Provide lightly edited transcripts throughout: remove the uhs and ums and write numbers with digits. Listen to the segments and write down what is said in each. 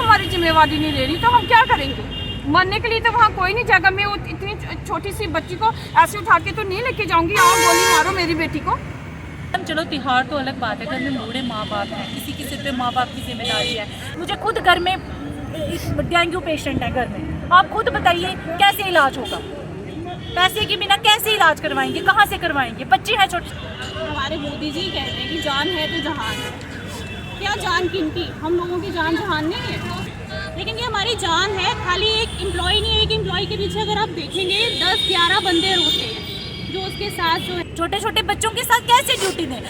हमारी जिम्मेवारी नहीं ले रही तो हम क्या करेंगे? मरने के लिए तो वहाँ कोई नहीं जाएगा। मैं इतनी छोटी सी बच्ची को ऐसे उठा के तो नहीं लेके जाऊंगी, आओ गोली मारो मेरी बेटी को। चलो त्योहार तो अलग बात है, घर में बूढ़े माँ बाप हैं, किसी के सिर पे माँ बाप की जिम्मेदारी है। मुझे खुद घर में डेंगू पेशेंट है घर में, आप खुद बताइए कैसे इलाज होगा? पैसे के बिना कैसे इलाज करवाएंगे, कहाँ से करवाएंगे? बच्चे हैं छोटे। हमारे मोदी जी कहते हैं कि जान है तो जहान है। क्या जान किनकी? हम लोगों की जान जहान नहीं है, लेकिन ये हमारी जान है। खाली एक एम्प्लॉय नहीं है, एक एम्प्लॉय के पीछे अगर आप देखेंगे 10-11 बंदे रोते हैं जो उसके साथ जो छोटे छोटे बच्चों के साथ कैसे ड्यूटी दें?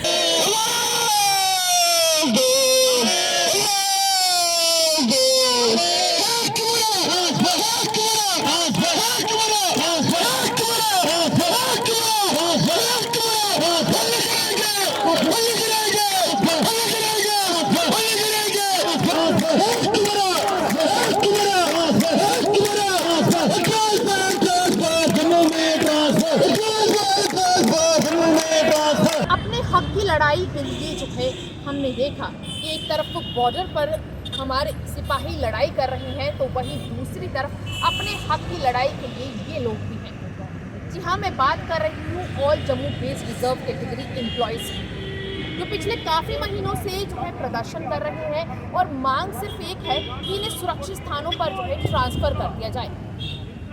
अपने हक की लड़ाई के लिए जो है हमने देखा कि एक तरफ तो बॉर्डर पर हमारे सिपाही लड़ाई कर रहे हैं, तो वहीं दूसरी तरफ अपने हक की लड़ाई के लिए ये लोग भी हैं। जी हाँ, मैं बात कर रही हूँ all Jammu based reserve category employees की, जो पिछले काफ़ी महीनों से जो है प्रदर्शन कर रहे हैं और मांग सिर्फ एक है कि इन्हें सुरक्षित स्थानों पर जो है ट्रांसफ़र कर दिया जाए।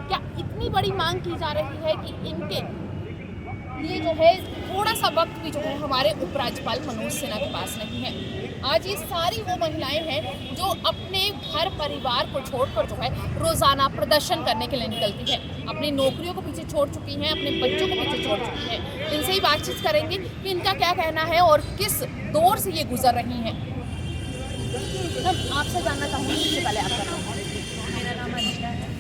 क्या इतनी बड़ी मांग की जा रही है कि इनके ये जो है थोड़ा सा वक्त भी जो है हमारे उपराज्यपाल मनोज सिन्हा के पास नहीं है। आज ये सारी वो महिलाएं हैं जो अपने घर परिवार को छोड़कर जो है रोज़ाना प्रदर्शन करने के लिए निकलती है, अपनी नौकरियों को पीछे छोड़ चुकी हैं, अपने बच्चों को पीछे छोड़ चुकी हैं। इनसे ही बातचीत करेंगे कि इनका क्या कहना है और किस दौर से ये गुजर रही हैं। आपसे जानना चाहूँगी, सबसे पहले आपका नाम? मेरा नाम अंजना है।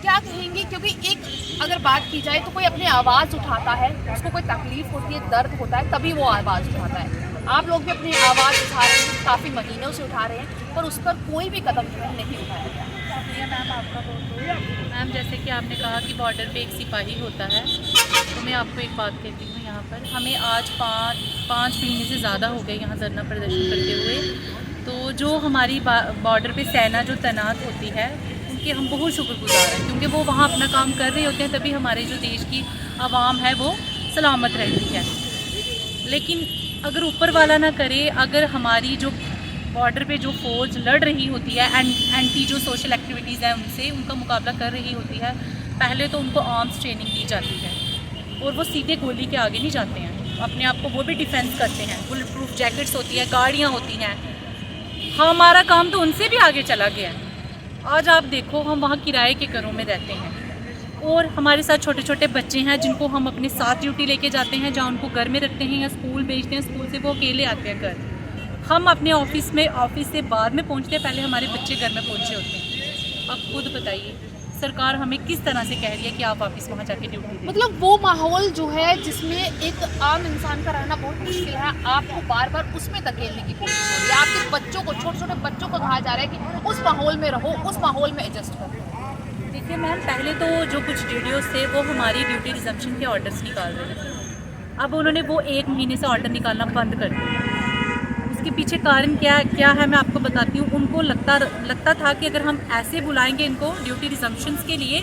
क्या कहेंगे, क्योंकि एक अगर बात की जाए तो कोई अपनी आवाज़ उठाता है, उसको कोई तकलीफ होती है, दर्द होता है, तभी वो आवाज़ उठाता है। आप लोग भी अपनी आवाज़ उठा रहे हैं, काफ़ी महीनों से उठा रहे हैं, पर उस पर कोई भी कदम नहीं उठाया गया। शुक्रिया मैम आपका बहुत। मैम जैसे कि आपने कहा कि बॉर्डर पे एक सिपाही होता है, तो मैं आपको एक बात कहती हूँ। यहाँ पर हमें आज पाँच महीने से ज़्यादा हो गए यहाँ धरना प्रदर्शन करते हुए। तो जो हमारी बॉर्डर पे सेना जो तैनात होती है, उनके हम बहुत शुक्रगुजार हैं, क्योंकि वो वहाँ अपना काम कर रहे होते हैं, तभी हमारे जो देश की आवाम है वो सलामत रहती है। लेकिन अगर ऊपर वाला ना करे, अगर हमारी जो बॉर्डर पे जो फौज लड़ रही होती है एंटी जो सोशल एक्टिविटीज़ हैं उनसे उनका मुकाबला कर रही होती है, पहले तो उनको आर्म्स ट्रेनिंग दी जाती है और वो सीधे गोली के आगे नहीं जाते हैं, अपने आप को वो भी डिफेंस करते हैं। बुलेट प्रूफ जैकेट्स होती हैं, गाड़ियाँ होती हैं। हमारा काम तो उनसे भी आगे चला गया है। आज आप देखो, हम वहाँ किराए के घरों में रहते हैं और हमारे साथ छोटे छोटे बच्चे हैं जिनको हम अपने साथ ड्यूटी लेके जाते हैं, जहाँ उनको घर में रखते हैं या स्कूल भेजते हैं, स्कूल से वो अकेले आते हैं घर। हम अपने ऑफिस से बाद में पहुँचते हैं, पहले हमारे बच्चे घर में पहुँचे होते हैं। अब खुद बताइए सरकार हमें किस तरह से कह रही है कि आप वापस वहाँ जाके ड्यूटी दें। मतलब वो माहौल जो है जिसमें एक आम इंसान का रहना बहुत मुश्किल है, आपको बार बार उसमें धकेलने की कोशिश हो रही है। आपके बच्चों को, छोटे छोटे बच्चों को कहा जा रहा है कि उस माहौल में रहो, उस माहौल में एडजस्ट करो। देखिए मैम, पहले तो जो कुछ वीडियोस थे वो हमारी ड्यूटी रिजम्पशन के ऑर्डर्स निकाल रहे थे। अब उन्होंने वो 1 महीने से ऑर्डर निकालना बंद कर दिया। उसके पीछे कारण क्या है मैं आपको बताती हूँ। उनको लगता था कि अगर हम ऐसे बुलाएंगे इनको ड्यूटी रिजम्पशंस के लिए,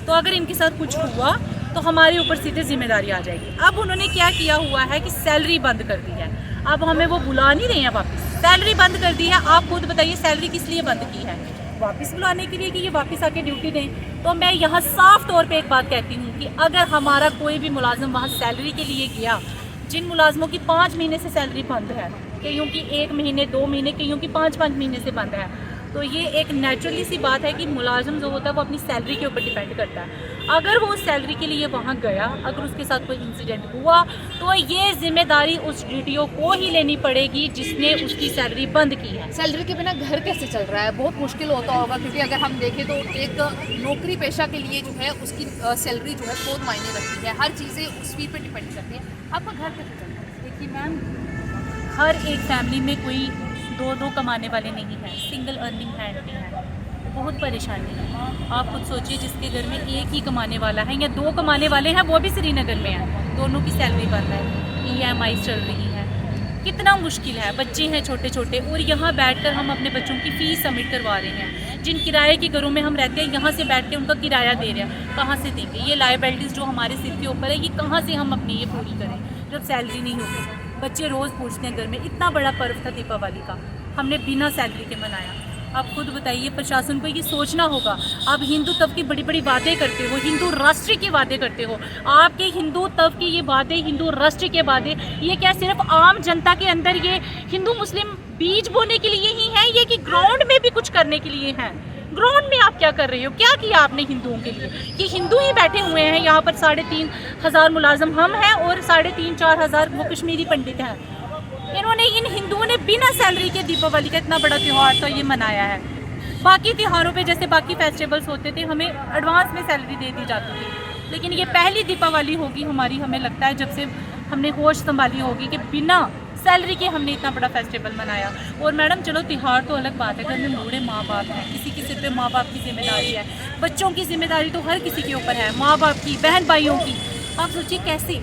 तो अगर इनके साथ कुछ हुआ तो हमारे ऊपर सीधे जिम्मेदारी आ जाएगी। अब उन्होंने क्या किया हुआ है कि सैलरी बंद कर दी है। अब हमें वो बुला नहीं रहे हैं वापस, सैलरी बंद कर दी है। आप खुद बताइए सैलरी किस लिए बंद की है? वापस बुलाने के लिए कि ये वापस आके ड्यूटी दें। तो मैं यहाँ साफ तौर पे एक बात कहती हूँ कि अगर हमारा कोई भी मुलाजिम वहाँ सैलरी के लिए गया, जिन मुलाजमों की 5 महीने से सैलरी बंद है, कईयों की 1 महीने 2 महीने, कईयों की 5-5 महीने से बंद है, तो ये एक नेचुरली सी बात है कि मुलाजिम जो होता है वो अपनी सैलरी के ऊपर डिपेंड करता है। अगर वो सैलरी के लिए वहाँ गया, अगर उसके साथ कोई इंसिडेंट हुआ, तो ये जिम्मेदारी उस डीटीओ को ही लेनी पड़ेगी जिसने उसकी सैलरी बंद की है। सैलरी के बिना घर कैसे चल रहा है? बहुत मुश्किल होता होगा, क्योंकि अगर हम देखें तो एक नौकरी पेशा के लिए जो है उसकी सैलरी जो है बहुत मायने रखती है, हर चीज़ें उस फी पर डिपेंड करती है। आपका घर कैसे चल रहा है? देखिए मैम, हर एक फैमिली में कोई 2-2 कमाने वाले नहीं हैं, सिंगल अर्निंग हैंड भी हैं, बहुत परेशानी है। आप खुद सोचिए, जिसके घर में एक ही कमाने वाला है या 2 कमाने वाले हैं, वो भी श्रीनगर में हैं, दोनों की सैलरी बंद है, EMI चल रही है, कितना मुश्किल है, बच्चे हैं छोटे छोटे, और यहाँ बैठकर हम अपने बच्चों की फ़ीस सबमिट करवा रहे हैं। जिन किराए के घरों में हम रहते हैं, यहाँ से बैठ के उनका किराया दे रहे हैं, कहाँ से देंगे? ये लायबिलिटीज़ जो हमारे सिर के ऊपर है, ये कहाँ से हम अपनी ये पूरी करें जब सैलरी नहीं होगी? बच्चे रोज़ पूछते हैं घर में। इतना बड़ा पर्व था दीपावली का, हमने बिना सैलरी के मनाया। आप खुद बताइए, प्रशासन को ये सोचना होगा। आप हिंदू तब की बड़ी बड़ी बातें करते हो, हिंदू राष्ट्र की बातें करते हो, आपके हिंदू तब की ये बातें, हिंदू राष्ट्र की बातें, ये क्या सिर्फ आम जनता के अंदर ये हिंदू मुस्लिम बीज बोने के लिए ही है, ये कि ग्राउंड में भी कुछ करने के लिए हैं? ग्राउंड में आप क्या कर रहे हो? क्या किया आपने हिंदुओं के लिए? कि हिंदू ही बैठे हुए हैं यहाँ पर, 3,500 मुलाजम हम हैं और 3,500-4,000 वो कश्मीरी पंडित हैं। इन्होंने, इन हिंदुओं ने बिना सैलरी के दीपावली का इतना बड़ा त्यौहार तो ये मनाया है। बाकी त्योहारों पे जैसे बाकी फेस्टिवल्स होते थे, हमें एडवांस में सैलरी दे दी जाती थी, लेकिन ये पहली दीपावली होगी हमारी, हमें लगता है जब से हमने होश संभाली होगी, कि बिना सैलरी के हमने इतना बड़ा फेस्टिवल मनाया। और मैडम चलो त्यौहार तो अलग बात है, घर में बूढ़े माँ बाप हैं, किसी के सिर पे माँ बाप की जिम्मेदारी है, बच्चों की जिम्मेदारी तो हर किसी के ऊपर है, माँ बाप की, बहन भाइयों की। आप सोचिए कैसे।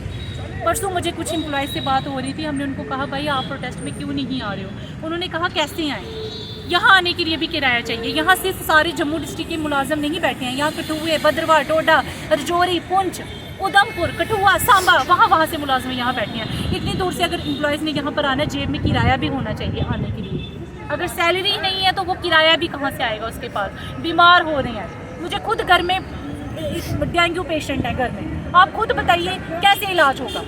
परसों मुझे कुछ एम्प्लॉयज़ से बात हो रही थी, हमने उनको कहा भाई आप प्रोटेस्ट में क्यों नहीं आ रहे हो? उन्होंने कहा कैसे आएँ, यहाँ आने के लिए भी किराया चाहिए। यहाँ सिर्फ सारे जम्मू डिस्ट्रिक्ट के मुलाजम नहीं बैठे हैं, यहाँ कठुए, भद्रवाह, डोडा, रजौरी, पुंछ, उधमपुर, कठुआ, सांबा, वहाँ से मुलाजम यहाँ बैठे हैं। इतनी दूर से अगर एम्प्लॉयज़ ने यहाँ पर आना, जेब में किराया भी होना चाहिए आने के लिए। अगर सैलरी नहीं है तो वो किराया भी कहाँ से आएगा उसके पास? बीमार हो रहे हैं, मुझे खुद घर में डेंगू पेशेंट है घर में, आप खुद बताइए कैसे इलाज होगा?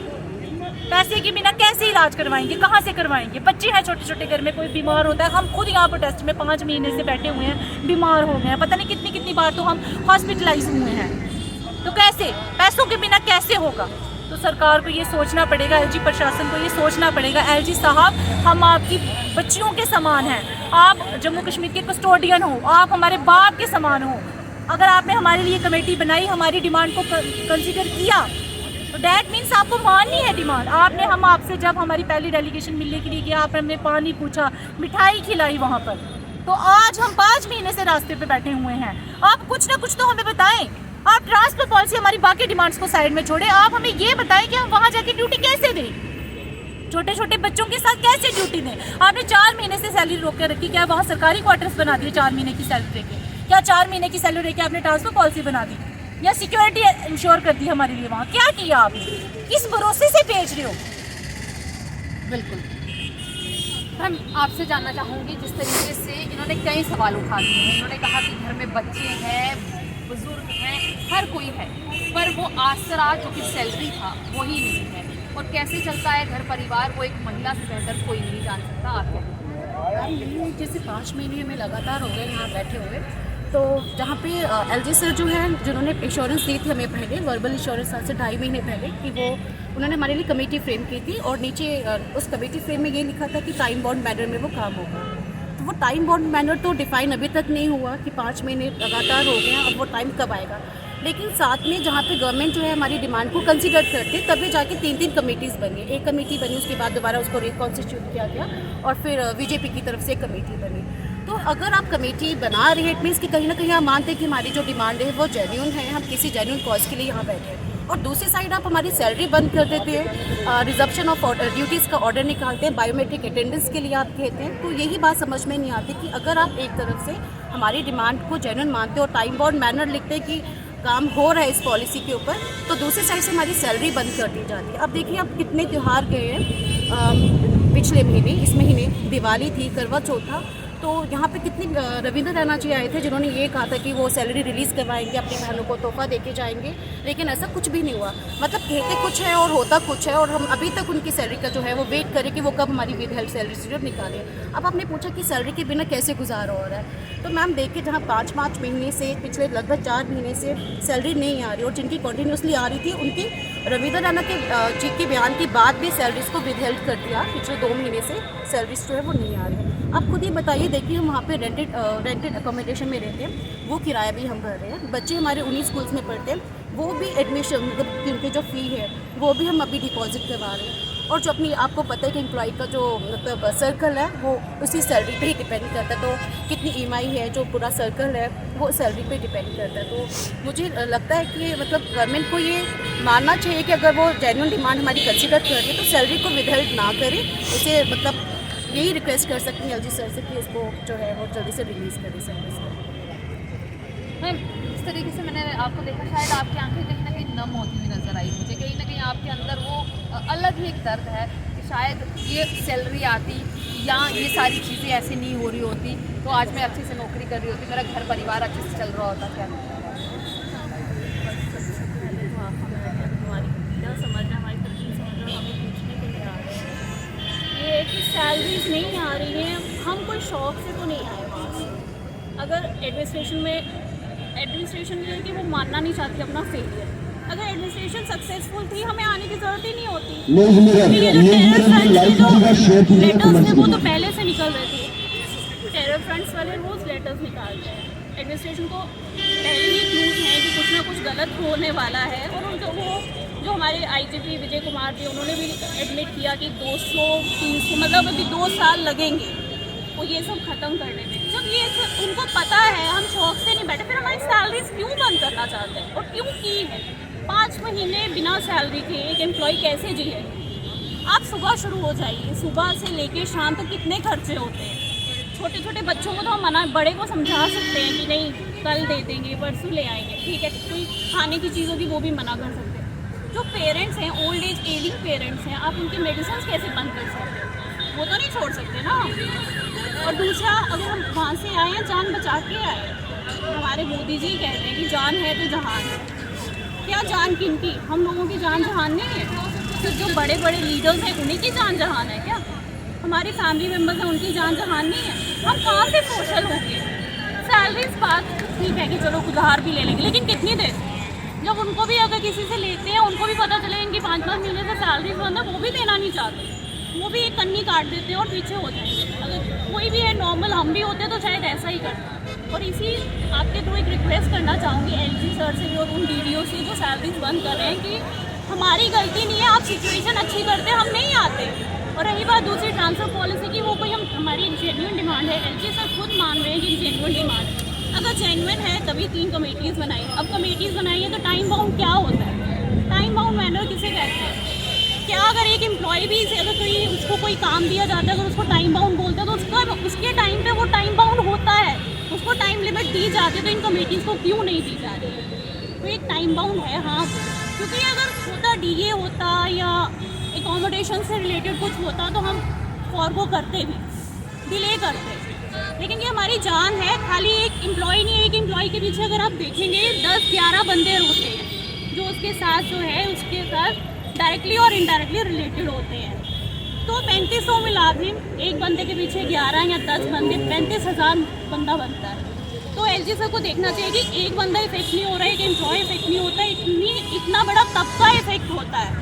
पैसे के बिना कैसे इलाज करवाएंगे, कहाँ से करवाएंगे? बच्चे हैं छोटे छोटे घर में, कोई बीमार होता है, हम खुद यहाँ पर टेस्ट में 5 महीने से बैठे हुए हैं, बीमार हो गए हैं, पता नहीं कितनी बार तो हम हॉस्पिटलाइज हुए हैं। तो कैसे, पैसों के बिना कैसे होगा? तो सरकार को ये सोचना पड़ेगा, एलजी प्रशासन को ये सोचना पड़ेगा। एलजी साहब, हम आपकी बच्चियों के समान हैं, आप जम्मू कश्मीर के कस्टोडियन हो, आप हमारे बाप के समान हो। अगर आपने हमारे लिए कमेटी बनाई, हमारी डिमांड को कंसीडर किया, तो डैट मीन्स आपको माननी है डिमांड। हम आपसे जब हमारी पहली डेलीगेशन मिलने के लिए गया, आपने हमें पानी पूछा, मिठाई खिलाई वहाँ पर, तो आज हम 5 महीने से रास्ते पे बैठे हुए हैं। आप कुछ ना कुछ तो हमें बताएं। आप ट्रांसफर पॉलिसी, हमारी बाकी डिमांड्स को साइड में छोड़े, आप हमें ये बताएं कि हम वहाँ जाके ड्यूटी कैसे दें, छोटे छोटे बच्चों के साथ कैसे ड्यूटी दें? आपने 4 महीने से सैलरी रोक कर रखी, क्या वहाँ सरकारी क्वार्टर्स बना दिए 4 महीने की सैलरी के? क्या 4 महीने की सैलरी के आपने ट्रांसफर पॉलिसी बना दी, या सिक्योरिटी इंश्योर कर दी हमारे लिए? वहाँ क्या किया आपने? किस भरोसे से भेज रहे हो? बिल्कुल। हम आपसे जानना चाहूँगी, जिस तरीके से इन्होंने कई सवाल उठा दिए हैं, इन्होंने कहा कि घर में बच्चे हैं, बुजुर्ग हैं, हर कोई है, पर वो आसरा जो कि सैलरी था वही नहीं है, और कैसे चलता है घर परिवार वो एक महिला से बेहतर कोई नहीं जान सकता। आप क्या? जैसे 5 महीने में लगातार हो गए यहाँ बैठे हुए, तो जहाँ पे एलजी सर जो है, जिन्होंने इंश्योरेंस दी थी हमें पहले, वर्बल इंश्योरेंस आज से 2.5 महीने पहले, कि वो उन्होंने हमारे लिए कमेटी फ्रेम की थी, और नीचे उस कमेटी फ्रेम में ये लिखा था कि टाइम बाउंड मैनर में वो काम होगा। तो वो टाइम बाउंड मैनर तो डिफाइन अभी तक नहीं हुआ कि 5 महीने लगातार हो गए हैं, अब वो टाइम कब आएगा? लेकिन साथ में जहाँ पे गवर्नमेंट जो है हमारी डिमांड को कंसीडर करते, तभी जाके 3 कमेटीज़ बनी। एक कमेटी बनी, उसके बाद दोबारा उसको रिकॉन्स्टिट्यूट किया गया, और फिर बीजेपी की तरफ से कमेटी बनी। तो अगर आप कमेटी बना रहे हैं, इट मीन्स कि कहीं ना कहीं आप मानते हैं कि हमारी जो डिमांड है वो जेन्युइन है, हम किसी जेन्युइन कॉज के लिए यहाँ बैठे हैं। और दूसरी साइड आप हमारी सैलरी बंद कर देते हैं, रिजप्शन ऑफ ड्यूटीज़ का ऑर्डर निकालते हैं, बायोमेट्रिक अटेंडेंस के लिए आप कहते हैं। तो यही बात समझ में नहीं आती कि अगर आप एक तरफ से हमारी डिमांड को जेन्युइन मानते हो और टाइम बाउंड मैनर लिखते हैं कि काम हो रहा है इस पॉलिसी के ऊपर, तो दूसरी साइड से हमारी सैलरी बंद कर दी जाती है। अब देखिए अब कितने त्यौहार गए हैं पिछले महीने, इस महीने दिवाली थी, करवा चौथ था, तो यहाँ पे कितनी रविंद्र रैना जी आए थे जिन्होंने ये कहा था कि वो सैलरी रिलीज़ करवाएंगे, अपनी बहनों को तोहफा देके जाएंगे, लेकिन ऐसा कुछ भी नहीं हुआ। मतलब कहते कुछ है और होता कुछ है, और हम अभी तक उनकी सैलरी का जो है वो वेट करें कि वो कब हमारी विद हेल्प सैलरी स्लिप निकालें। अब आपने पूछा कि सैलरी के बिना कैसे गुजारा हो रहा है, तो मैम देखिए जहाँ 5 महीने से, पिछले लगभग 4 महीने से सैलरी नहीं आ रही, और जिनकी कंटिन्यूसली आ रही थी उनकी रविंद्र रैना के जी के बयान के बाद भी सैलरीज को विद हेल्प कर दिया। पिछले 2 महीने से सैलरीज जो है वो नहीं आ रही है। आप खुद ही बताइए, देखिए हम वहाँ पे रेंटेड अकोमोडेशन में रहते हैं, वो किराया भी हम भर रहे हैं, बच्चे हमारे उन्हीं स्कूल्स में पढ़ते हैं, वो भी एडमिशन मतलब उनकी जो फ़ी है वो भी हम अभी डिपॉजिट करवा रहे हैं। और जो अपनी आपको पता है कि एम्प्लॉय का जो मतलब सर्कल है वो उसी सैलरी पे ही डिपेंड करता है। तो कितनी EMI है, जो पूरा सर्कल है वो सैलरी पे डिपेंड करता है। तो मुझे लगता है कि मतलब गवर्नमेंट को ये मानना चाहिए कि अगर वो जेन्युइन डिमांड हमारी कंसिडर कर रही है तो सैलरी को विदहेल्ड ना करे। इसे मतलब यही रिक्वेस्ट कर सकती हैं LG सर से कि इसको जो है वो जल्दी से रिलीज़ करें सर्विस को। मैम, इस तरीके से मैंने आपको देखा, शायद आपकी आंखें कहीं ना कहीं नम होती हुई नजर आई मुझे। कहीं ना कहीं आपके अंदर वो अलग ही एक दर्द है कि शायद ये सैलरी आती या ये सारी चीज़ें ऐसे नहीं हो रही होती तो आज मैं अच्छे से नौकरी कर रही होती, मेरा घर परिवार अच्छे से चल रहा होता। क्या समझना, हमारी तकलीफ समझना, हमें पूछने के लिए आ रहे हैं। ये है कि सैलरीज नहीं आ रही हैं, हम कोई शौक से तो नहीं आए वहाँ से। अगर एडमिनिस्ट्रेशन जो है कि वो मानना नहीं चाहती अपना फेलियर। अगर एडमिनिस्ट्रेशन सक्सेसफुल थी हमें आने की ज़रूरत ही नहीं होती। ये जो टेरर फ्रंट्स के जो लेटर्स थे वो तो पहले से निकल रहे थे। टेरर फ्रंट्स वाले रोज़ लेटर्स निकालते हैं। एडमिनिस्ट्रेशन को पहले ही क्लूज है कि कुछ ना कुछ गलत होने वाला है। और उनको वो जो हमारे IGP विजय कुमार थे उन्होंने भी एडमिट किया कि 200-300 मतलब अभी 2 साल लगेंगे वो ये सब ख़त्म करने में। जब ये उनको पता है, हम शौक से नहीं बैठे, फिर हमारी सैलरीज क्यों बंद करना चाहते हैं और क्यों की है? 5 महीने बिना सैलरी के एक एम्प्लॉय कैसे जिए? आप सुबह शुरू हो जाइए, सुबह से लेके शाम तक कितने खर्चे होते हैं। छोटे छोटे बच्चों को तो हम मना, बड़े को समझा सकते हैं कि नहीं कल दे देंगे, परसों ले आएंगे, ठीक है। कोई खाने की चीज़ों की वो भी मना कर सकते हैं। जो पेरेंट्स हैं, ओल्ड एज एजिंग पेरेंट्स हैं, आप उनकी मेडिसिन कैसे बंद कर सकते हैं? वो तो नहीं छोड़ सकते ना। और दूसरा, अगर हम वहाँ से आए हैं जान बचा के आए, हमारे मोदी जी कहते हैं कि जान है तो जहान है। क्या जान किनकी? हम लोगों की जान जहान नहीं है। तो जो बड़े बड़े लीडर्स हैं उन्हीं की जान जहान है क्या? हमारी फैमिली मेम्बर्स हैं उनकी जान जहान नहीं है। हम कहाँ से सोशल हो गए? सैलरीज बात ठीक है कि चलो उधार भी ले लेंगे, लेकिन कितनी देर? जब उनको भी अगर किसी से लेते हैं उनको भी पता चले इनकी 5-5 महीने से सैलरी बंद है, वो भी देना नहीं चाहते, वो भी एक कन्नी काट देते हैं और पीछे हो जाएंगे। अगर कोई भी है नॉर्मल हम भी होते तो शायद ऐसा ही करते। और इसी आपके थ्रू एक रिक्वेस्ट करना चाहूँगी LG सर से भी और उन DDO से जो सैलरीज बंद कर रहे हैं कि हमारी गलती नहीं है, आप सिचुएशन अच्छी करते, हम नहीं आते। और रही बात दूसरी ट्रांसफ़र पॉलिसी की, वो कोई हमारी जेन्युइन डिमांड है। LG सर खुद मान रहे हैं कि जेन्युइन डिमांड है। अगर जेन्युइन है तभी 3 कमेटीज़ बनाई। अब कमेटीज़ बनाई है तो टाइम बाउंड क्या होता है? टाइम बाउंड मैनर किसे कहते हैं? क्या अगर एक एम्प्लॉय भी अगर कोई उसको कोई काम दिया जाता है, अगर उसको टाइम बाउंड बोलते हैं तो उसके टाइम पे वो टाइम बाउंड होता है, उसको टाइम लिमिट दी जाती है। तो इन कमेटीज़ को क्यों नहीं दी जा रही है? तो एक टाइम बाउंड है हाँ, क्योंकि अगर होता DA होता या एकोमोडेशन से रिलेटेड कुछ होता तो हम फॉरगो करते भी, डिले करते। लेकिन ये हमारी जान है। खाली एक एम्प्लॉय नहीं है, एक एम्प्लॉय के पीछे अगर आप देखेंगे 10-11 बंदे होते हैं जो उसके साथ जो है उसके साथ डायरेक्टली और इनडायरेक्टली रिलेटेड होते हैं। तो 3500 मिला दें, एक बंदे के पीछे 11 या 10 बंदे, 35,000 बंदा बनता है। तो LG सर को देखना चाहिए कि एक बंदा इफेक्ट नहीं हो रहा है, एक एम्प्लॉय इफेक्ट नहीं होता है, इतना बड़ा तबका इफेक्ट होता है।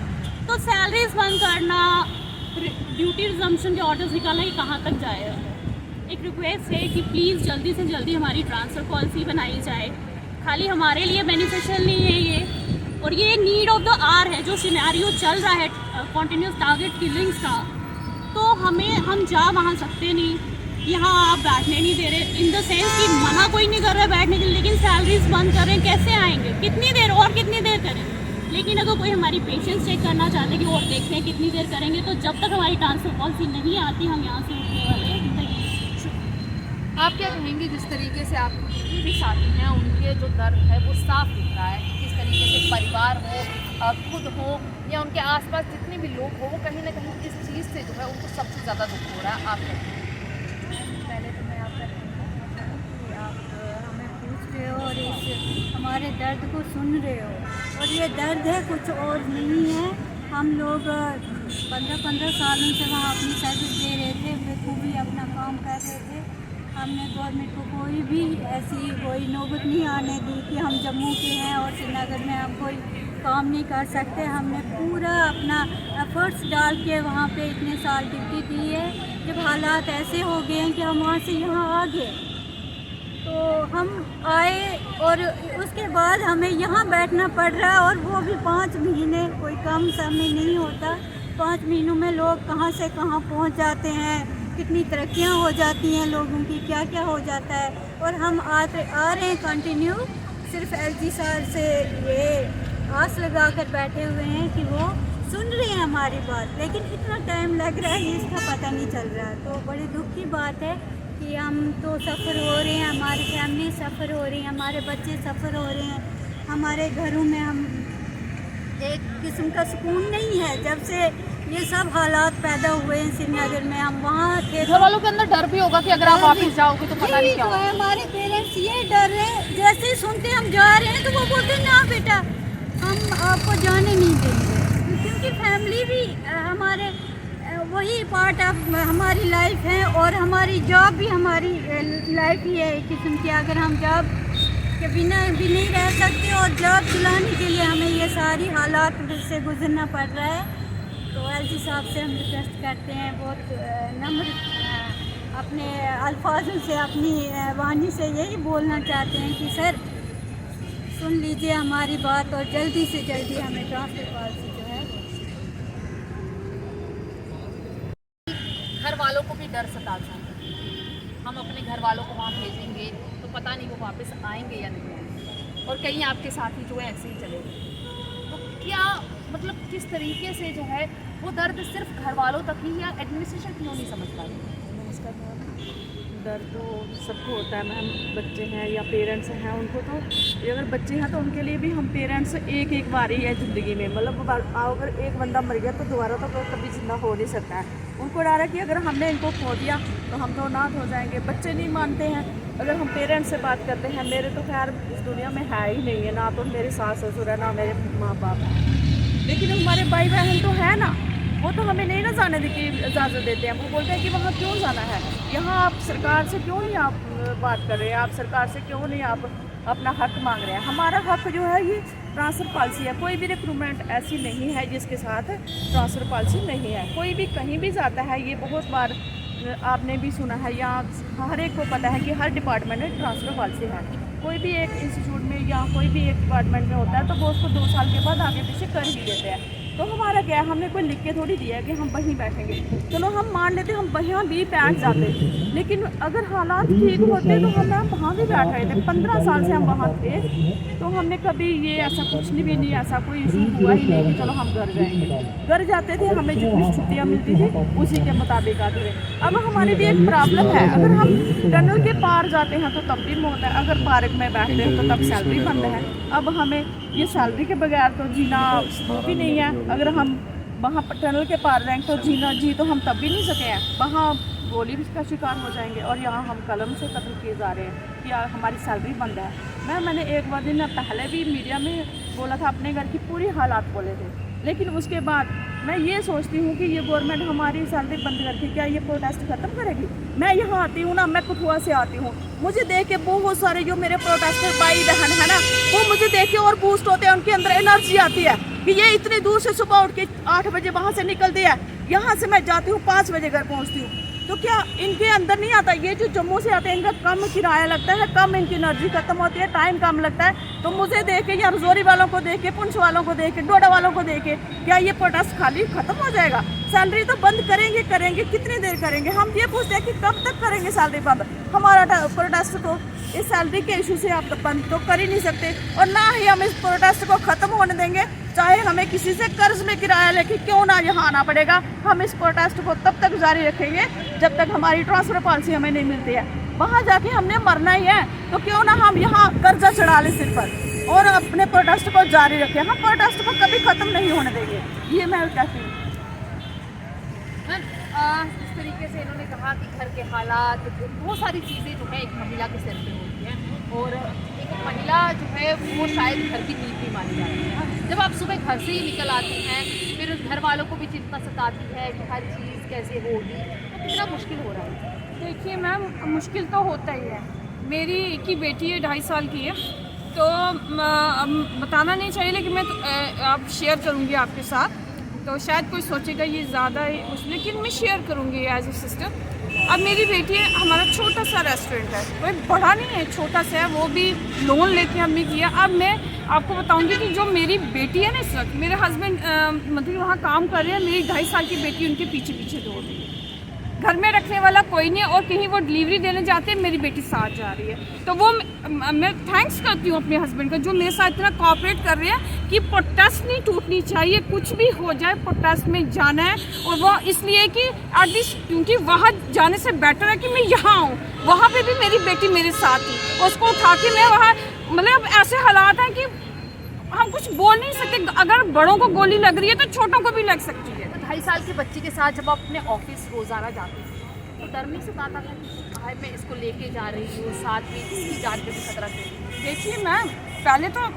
तो सैलरीज बंद करना, ड्यूटी रिजम्पशन के ऑर्डर्स निकालना, ये कहाँ तक जाएगा? एक रिक्वेस्ट है कि प्लीज़ जल्दी से जल्दी हमारी ट्रांसफ़र पॉलिसी बनाई जाए। खाली हमारे लिए बेनिफिशियल नहीं है ये, और ये नीड ऑफ द आवर है। जो सिनेरियो चल रहा है कॉन्टीन्यूस टारगेट किलिंग्स का, तो हम जा वहाँ सकते नहीं, यहाँ आप बैठने नहीं दे रहे। इन द सेंस कि मना कोई नहीं कर रहा है बैठने के लिए, लेकिन सैलरीज बंद कर रहे हैं। कैसे आएंगे? कितनी देर और कितनी देर करें? लेकिन अगर कोई हमारी पेशेंस चेक करना चाहते हैं कि और देखते हैं कितनी देर करेंगे, तो जब तक हमारी ट्रांसफ़र पॉलिसी नहीं आती हम यहाँ से उठने वाले हैं नहीं। आप क्या कहेंगे, जिस तरीके से आप जितने भी साथी हैं उनके जो दर्द है वो साफ दिख रहा है कि किस तरीके से परिवार हो, खुद हो या उनके आसपास जितने भी लोग हो, वो कहीं ना कहीं इस चीज़ से जो है उनको सबसे ज़्यादा दुख हो रहा है। आप पहले तो मैं आपका आप हमें पूछ रहे हो और इस हमारे दर्द को सुन रहे हो, और ये दर्द है कुछ और नहीं है। हम लोग 15-15 सालों से वहाँ अपनी सर्विस दे रहे थे, बखूबी अपना काम कर रहे थे। हमने गवर्नमेंट को कोई भी ऐसी कोई नौबत नहीं आने दी कि हम जम्मू के हैं और श्रीनगर में हम कोई काम नहीं कर सकते। हमने पूरा अपना एफर्ट्स डाल के वहाँ पे इतने साल ड्यूटी दी है। जब हालात ऐसे हो गए हैं कि हम वहाँ से यहाँ आ गए, तो हम आए और उसके बाद हमें यहाँ बैठना पड़ रहा है, और वो भी 5 महीने, कोई कम समय नहीं होता। 5 महीनों में लोग कहाँ से कहाँ पहुंच जाते हैं, कितनी तरक्कियां हो जाती हैं लोगों की, क्या क्या हो जाता है। और हम आ रहे हैं कंटिन्यू, सिर्फ एलजी सर से ये आस लगा कर बैठे हुए हैं कि वो सुन रहे हैं हमारी बात, लेकिन इतना टाइम लग रहा है ये इसका पता नहीं चल रहा है। तो बड़ी दुख की बात है कि हम तो सफ़र हो रहे हैं, हमारी फैमिली सफ़र हो रही है, हमारे बच्चे सफ़र हो रहे हैं, हमारे घरों में हम एक किस्म का सुकून नहीं है। जब से ये सब हालात पैदा हुए हैं श्रीनगर में, हम वहाँ थे, घर वालों के अंदर डर भी होगा कि अगर आप वापस जाओगे तो पता नहीं क्या तो होगा। हमारे पेरेंट्स ये डर रहे हैं, जैसे ही सुनते हम जा रहे हैं तो वो बोलते हैं ना बेटा हम आपको जाने नहीं देंगे, क्योंकि फैमिली भी हमारे वही पार्ट ऑफ हमारी लाइफ है और हमारी जॉब भी हमारी लाइफ ही है एक किस्म की। अगर हम जॉब के बिना भी नहीं रह सकते और जॉब चलाने के लिए हमें ये सारी हालात से गुजरना पड़ रहा है। तो एलजी साहब से हम रिक्वेस्ट करते हैं, बहुत नम्र अपने अल्फाजों से, अपनी वाणी से यही बोलना चाहते हैं कि सर सुन लीजिए हमारी बात और जल्दी से जल्दी हमें ट्रांसफर पॉलिसी जो है। घर वालों को भी डर सताता है, हम अपने घर वालों को वहाँ भेजेंगे तो पता नहीं वो वापस आएंगे या नहीं आएंगे, और कहीं आपके साथी जो है ऐसे ही चले गए। तो क्या मतलब किस तरीके से जो है वो दर्द सिर्फ घर वालों तक ही, या एडमिनिस्ट्रेशन क्यों नहीं समझ पा रही? नमस्कार मैम। डर तो सबको होता है मैम, बच्चे हैं या पेरेंट्स हैं उनको तो, अगर बच्चे हैं तो उनके लिए भी हम पेरेंट्स एक बार ही है ज़िंदगी में, मतलब अगर एक बंदा मर गया तो दोबारा तो कभी जिंदा हो नहीं सकता है। उनको डर है कि अगर हमने इनको खो दिया तो हम तो अनाथ हो जाएंगे। बच्चे नहीं मानते हैं। अगर हम पेरेंट्स से बात करते हैं, मेरे तो खैर इस दुनिया में है ही नहीं है, ना तो मेरे सास ससुर है ना मेरे माँ बाप है, लेकिन हमारे भाई बहन तो है ना, वो तो हमें नहीं ना जाने की इजाज़त देते हैं। वो बोलते हैं कि वहाँ क्यों जाना है, यहाँ आप सरकार से क्यों नहीं आप बात कर रहे हैं, आप सरकार से क्यों नहीं आप अपना हक मांग रहे हैं। हमारा हक जो है ये ट्रांसफ़र पॉलिसी है। कोई भी रिक्रूटमेंट ऐसी नहीं है जिसके साथ ट्रांसफ़र पॉलिसी नहीं है। कोई भी कहीं भी जाता है, ये बहुत बार आपने भी सुना है, या हर एक को पता है कि हर डिपार्टमेंट में ट्रांसफ़र पॉलिसी है। कोई भी एक इंस्टीट्यूट में या कोई भी एक डिपार्टमेंट में होता है तो वो उसको 2 साल के बाद आगे पीछे कर ही देते हैं। तो हमारा क्या है, हमने कोई लिख के थोड़ी दिया है कि हम वहीं बैठेंगे। चलो हम मान लेते हम वहाँ भी बैठ जाते, लेकिन अगर हालात ठीक होते तो हम वहाँ भी बैठ रहे थे। 15 साल से हम वहाँ थे, तो हमने कभी ये ऐसा कुछ भी नहीं, ऐसा कोई इशू हुआ ही नहीं कि चलो हम घर जाएंगे। घर जाते थे, हमें जितनी छुट्टियाँ मिलती थी उसी के मुताबिक आते थे। अब हमारी भी एक प्रॉब्लम है, अगर हम टनल के पार जाते हैं तो तब भी होता है, अगर पार्क में बैठते हैं तो तब सैलरी बंद है। अब हमें ये सैलरी के बगैर तो जीना भी नहीं है। अगर हम वहाँ टनल के पार जाएंगे तो जी तो हम तब भी नहीं सके हैं, वहाँ गोली का शिकार हो जाएंगे, और यहाँ हम कलम से कत्ल किए जा रहे हैं कि हमारी सैलरी बंद है। मैंने एक बार दिन पहले भी मीडिया में बोला था, अपने घर की पूरी हालात बोले थे, लेकिन उसके बाद मैं ये सोचती हूँ कि ये गवर्नमेंट हमारी सैलरी बंद करके क्या ये प्रोटेस्ट ख़त्म करेगी। मैं यहाँ आती हूँ ना, मैं कठुआ से आती हूँ, मुझे देख के बहुत सारे जो मेरे प्रोटेस्टर भाई बहन है ना, वो मुझे देख के और बूस्ट होते हैं, उनके अंदर एनर्जी आती है कि ये इतनी दूर से सुबह उठ के 8 बजे वहाँ से निकलती है, यहाँ से मैं जाती हूँ 5 बजे घर पहुँचती हूँ। तो क्या इनके अंदर नहीं आता, ये जो जम्मू से आते हैं इनका कम किराया लगता है, कम इनकी एनर्जी खत्म होती है, टाइम कम लगता है। तो मुझे देख के या रजौरी वालों को देख के, पुंछ वालों को देख के, डोडा वालों को देख के क्या ये प्रोटेस्ट खाली खत्म हो जाएगा? सैलरी तो बंद करेंगे, कितनी देर करेंगे? हम ये पूछते हैं कि कब तक करेंगे सैलरी बंद? हमारा प्रोटेस्ट तो इस सैलरी के इशू से आप बंद तो कर ही नहीं सकते, और ना ही हम इस प्रोटेस्ट को ख़त्म होने देंगे, चाहे हमें किसी से कर्ज में किराया लेके क्यों ना यहाँ आना पड़ेगा। हम इस प्रोटेस्ट को तब तक जारी रखेंगे जब तक हमारी ट्रांसफ़र पॉलिसी हमें नहीं मिलती है। वहाँ जाके हमने मरना ही है, तो क्यों ना हम यहाँ कर्जा चढ़ा लें सिर पर और अपने प्रोटेस्ट को जारी रखें। हम प्रोटेस्ट को कभी ख़त्म नहीं होने देंगे, ये मैं कहती हूँ। इस तरीके से इन्होंने कहा कि घर के हालात, बहुत सारी चीज़ें जो है एक महिला के सिर पे होती हैं, और एक महिला जो है वो शायद घर की नींव भी मानी जाती है। जब आप सुबह घर से ही निकल आते हैं, फिर घर वालों को भी चिंता सताती है कि हर चीज़ कैसे होगी, तो कितना मुश्किल हो रहा है। देखिए मैम, मुश्किल तो होता ही है। मेरी एक ही बेटी है, 2.5 साल की है, तो बताना नहीं चाहिए, लेकिन मैं आप शेयर करूँगी आपके साथ, तो शायद कोई सोचेगा ये ज़्यादा है, लेकिन मैं शेयर करूँगी एज ए सिस्टर। अब मेरी बेटी है, हमारा छोटा सा रेस्टोरेंट है, कोई बड़ा नहीं है, छोटा सा है, वो भी लोन लेके हमने किया। अब मैं आपको बताऊंगी कि जो मेरी बेटी है ना, इस वक्त मेरे हस्बैंड मतलब वहाँ काम कर रहे हैं, मेरी 2.5 साल की बेटी उनके पीछे पीछे दौड़ रही है। घर में रखने वाला कोई नहीं है, और कहीं वो डिलीवरी देने जाते हैं, मेरी बेटी साथ जा रही है। तो वो मैं थैंक्स करती हूँ अपने हस्बैंड का, जो मेरे साथ इतना कोऑपरेट कर रहे हैं कि प्रोटेस्ट नहीं टूटनी चाहिए, कुछ भी हो जाए प्रोटेस्ट में जाना है। और वो इसलिए कि एटलीस्ट, क्योंकि वहाँ जाने से बेटर है कि मैं यहाँ आऊँ। वहाँ पे भी मेरी बेटी मेरे साथ थी, उसको उठा के मैं वहाँ, मतलब ऐसे हालात हैं कि हम कुछ बोल नहीं सकते। अगर बड़ों को गोली लग रही है तो छोटों को भी लग सकती है। 2.5 साल के बच्चे के साथ जब आप अपने ऑफिस रोजाना जाते हैं तो डर नहीं सताता था कि भाई मैं इसको लेके जा रही हूँ, साथ में इसकी जान पे भी खतरा है? देखिए मैम, पहले तो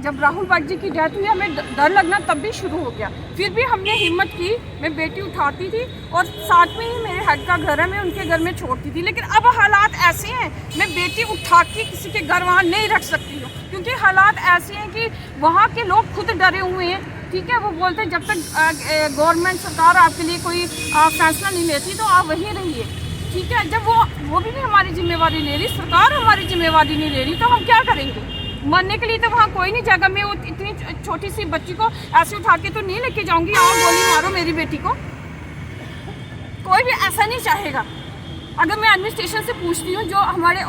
जब राहुल भट्ट जी की डेथ हुई हमें डर लगना तब भी शुरू हो गया, फिर भी हमने हिम्मत की। मैं बेटी उठाती थी और साथ में ही मेरे हेड का घर है, मैं उनके घर में छोड़ती थी। लेकिन अब हालात ऐसे हैं, मैं बेटी उठा के किसी के घर वहाँ नहीं रख सकती हूँ, क्योंकि हालात ऐसे हैं कि वहाँ के लोग खुद डरे हुए हैं। ठीक है, वो बोलते हैं जब तक गवर्नमेंट सरकार आपके लिए कोई फैसला नहीं लेती तो आप वहीं रहिए। ठीक है, जब वो भी नहीं हमारी जिम्मेवारी ले रही, सरकार हमारी जिम्मेवारी नहीं ले रही, तो हम क्या करेंगे? मरने के लिए तो वहाँ कोई नहीं जाएगा। मैं वो इतनी छोटी सी बच्ची को ऐसे उठा के तो नहीं लेके जाऊंगी, आओ गोली मारो मेरी बेटी को, कोई भी ऐसा नहीं चाहेगा। अगर मैं एडमिनिस्ट्रेशन से पूछती हूँ, जो हमारे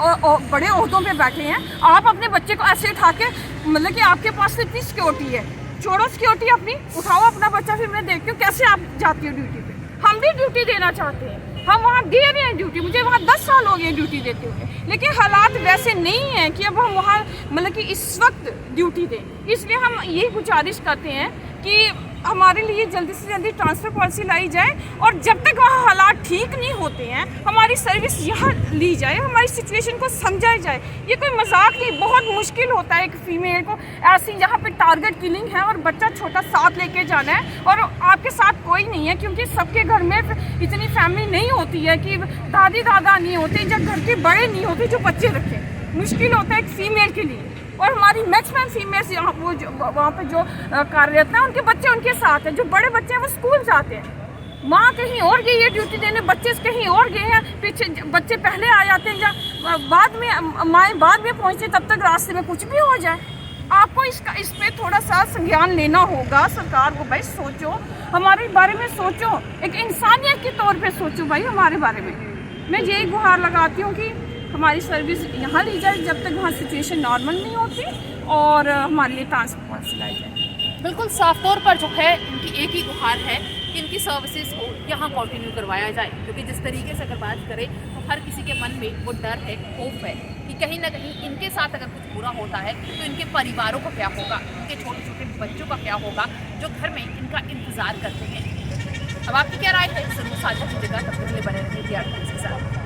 बड़े ओहदों पे बैठे हैं, आप अपने बच्चे को ऐसे उठा के, मतलब कि आपके पास इतनी सिक्योरिटी है, छोड़ो सिक्योरिटी अपनी, उठाओ अपना बच्चा, फिर मैं देखती हूँ कैसे आप जाती हो ड्यूटी पे। हम भी ड्यूटी देना चाहते हैं, हम वहाँ दे रहे हैं ड्यूटी, मुझे वहाँ 10 साल हो गए ड्यूटी देते हुए, लेकिन हालात वैसे नहीं हैं कि अब हम वहाँ मतलब कि इस वक्त ड्यूटी दें। इसलिए हम यही गुजारिश करते हैं कि हमारे लिए जल्दी से जल्दी ट्रांसफ़र पॉलिसी लाई जाए, और जब तक वहाँ हालात ठीक नहीं होते हैं हमारी सर्विस यहाँ ली जाए, हमारी सिचुएशन को समझाई जाए। ये कोई मजाक नहीं, बहुत मुश्किल होता है एक फीमेल को ऐसी जहाँ पे टारगेट किलिंग है और बच्चा छोटा साथ लेके जाना है, और आपके साथ कोई नहीं है, क्योंकि सबके घर में इतनी फैमिली नहीं होती है कि दादी दादा नहीं होते, जब घर के बड़े नहीं होते जो बच्चे रखें। मुश्किल होता है एक फ़ीमेल के लिए, और हमारी मैक्सिमम फीमेल्स वो जो वहाँ पे जो कार्यरत हैं उनके बच्चे उनके साथ हैं, जो बड़े बच्चे हैं वो स्कूल जाते हैं। माँ कहीं और गई है ड्यूटी देने, बच्चे कहीं और गए हैं, पीछे बच्चे पहले आ जाते हैं, जब बाद में माएँ बाद में पहुँचते तब तक रास्ते में कुछ भी हो जाए। आपको इस पर थोड़ा सा संज्ञान लेना होगा सरकार को। भाई सोचो, हमारे बारे में सोचो, एक इंसानियत के तौर पे सोचो भाई हमारे बारे में। मैं यही गुहार लगाती हूँ कि हमारी सर्विस यहाँ ली जाए जब तक वहाँ सिचुएशन नॉर्मल नहीं होती, और हमारे लिए ट्रांसपोर्ट पॉलिसी लाई जाए। बिल्कुल साफ तौर पर जो है इनकी एक ही गुहार है कि इनकी सर्विसेज को यहाँ कंटिन्यू करवाया जाए, क्योंकि जिस तरीके से अगर बात करें तो हर किसी के मन में वो डर है, खौफ है कि कहीं ना कहीं इनके साथ अगर कुछ बुरा होता है तो इनके परिवारों का क्या होगा, इनके छोटे छोटे बच्चों का क्या होगा जो घर में इनका इंतज़ार करते हैं। अब आपकी क्या राय है, ज़रूर साझा कीजिएगा। तब तक के लिए बने रहिए DRTV के साथ।